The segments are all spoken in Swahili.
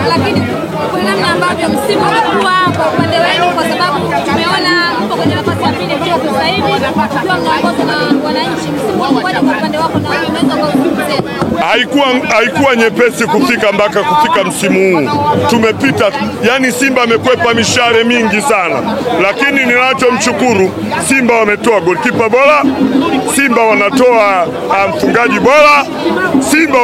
Lakini kwa namna ambavyo msimu ulikuwa kwa upande wenu, kwa sababu tumeona mpo kwenye nafasi ya pili kwa sasa hivi kwa mnaongoza na wananchi, msimu kwa upande wako na unaweza kuzungumzia? Haikuwa nyepesi kufika mpaka kufika msimu huu. Tumepita, yani Simba amekwepa mishare mingi sana, lakini ninachomshukuru Simba wametoa goalkeeper bora, Simba wanatoa mfungaji bora, Simba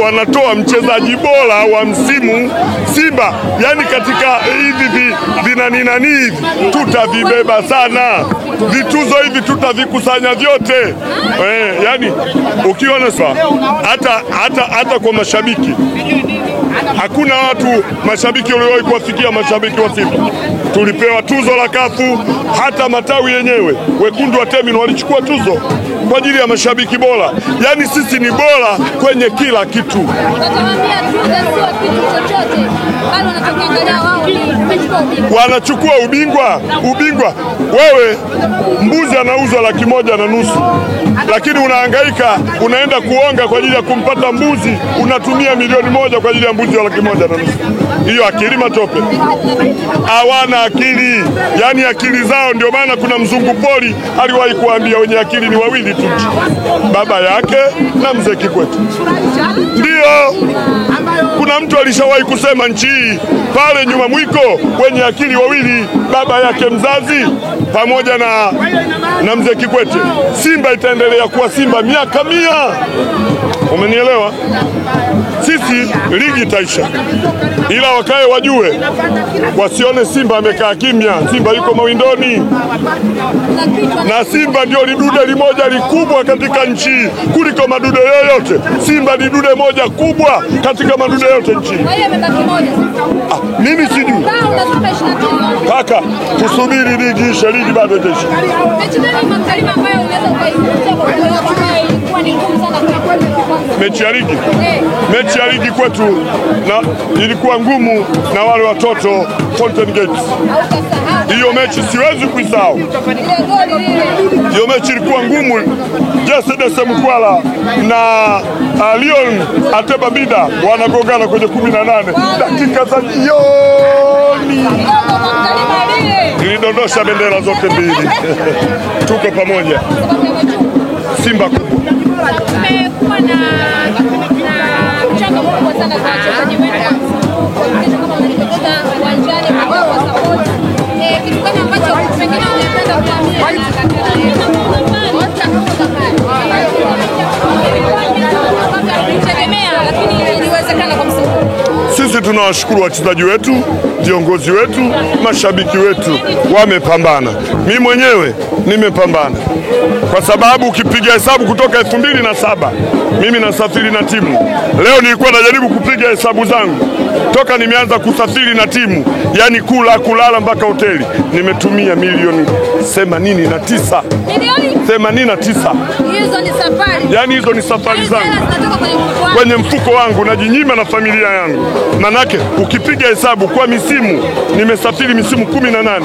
wanatoa mchezaji bora wa msimu. Simba yani katika hivi vinani hivi tutavibeba sana. Vituzo hivi tutavikusanya vyote. Yani ukiona sawa hata kwa mashabiki, hakuna watu mashabiki waliowahi kuwafikia mashabiki wa Simba. Tulipewa tuzo la kafu, hata matawi yenyewe wekundu wa Temino walichukua tuzo kwa ajili ya mashabiki bora. Yani sisi ni bora kwenye kila kitu. Wanachukua ubingwa. Wewe mbuzi anauzwa 1,500,000, lakini unahangaika unaenda kuonga kwa ajili ya kumpata mbuzi, unatumia milioni 1 kwa ajili ya mbuzi wa 1,500,000. Hiyo akili matope. Hawana akili, yani akili zao. Ndio maana kuna mzungu poli aliwahi kuambia wenye akili ni wawili tu, baba yake na mzee Kikwete. Ndio kuna mtu alishawahi kusema nchi hii pale nyuma mwiko wenye akili wawili, baba yake mzazi pamoja na mzee Kikwete. Simba itaendelea kuwa Simba miaka 100. Umenielewa? Sisi ligi itaisha, ila wakae wajue, wasione Simba amekaa kimya. Simba yuko mawindoni, na Simba ndio lidude limoja likubwa katika nchi kuliko madude yoyote. Simba ni dude moja kubwa katika madude yote nchi. Mimi sijui kaka, tusubiri ligi ishe, ligi bado itaisha. Mechi ya ligi kwetu ilikuwa ngumu na wale watoto Fountain Gates. Hiyo mechi siwezi kuisahau. Hiyo mechi ilikuwa ngumu. Jesse Dese Mkwala na Leon Ateba Bida wanagongana kwenye 18 dakika za jioni. Ilidondosha bendera zote mbili. Tuko pamoja. Simba kubwa. Kumekuwa na mchango mkubwa sana kwa wachezaji wetu kama mlivyotoka uwanjani kwa support. Kitu gani ambacho pengine ungependa kuambia lakini iliwezekana kwa msimu? Sisi tunawashukuru wachezaji wetu, viongozi wetu, mashabiki wetu, wamepambana. Mimi mwenyewe nimepambana, kwa sababu ukipiga hesabu kutoka 2007 mimi nasafiri na timu. Leo nilikuwa najaribu kupiga hesabu zangu toka nimeanza kusafiri na timu, yani kulala mpaka hoteli, nimetumia milioni 89. Milioni 89. Hizo ni safari. Yani hizo ni safari zangu kwenye mfuko wangu, najinyima na familia yangu. Manake ukipiga hesabu kwa misimu, nimesafiri misimu 18.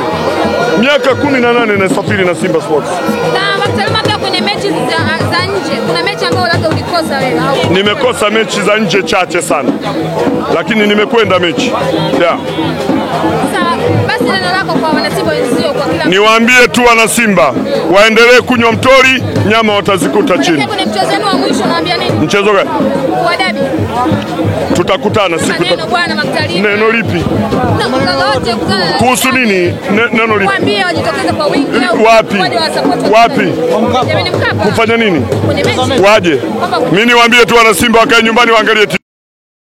Miaka 18 nasafiri na Simba Sports. Na Maktalima pia kwenye mechi za nje, kuna mechi ambayo labda ulikosa wewe? Nimekosa mechi za nje chache sana, lakini nimekwenda mechi. Yeah. Sasa basi neno lako kwa wanasimba wenzio kwa kila niwaambie tu wana Simba waendelee kunywa mtori, nyama watazikuta chini. Kwenye mchezo wenu wa mwisho naambia nini? Mchezo gani? Wa dabi. Tutakutana siku neno bwana Maktalima. Neno lipi? Kuhusu nini? Neno lipi? Waambie wajitokeze kwa wingi. Wapi? Kufanya nini? Waje. Mimi niwaambie tu wana Simba wakae nyumbani waangalie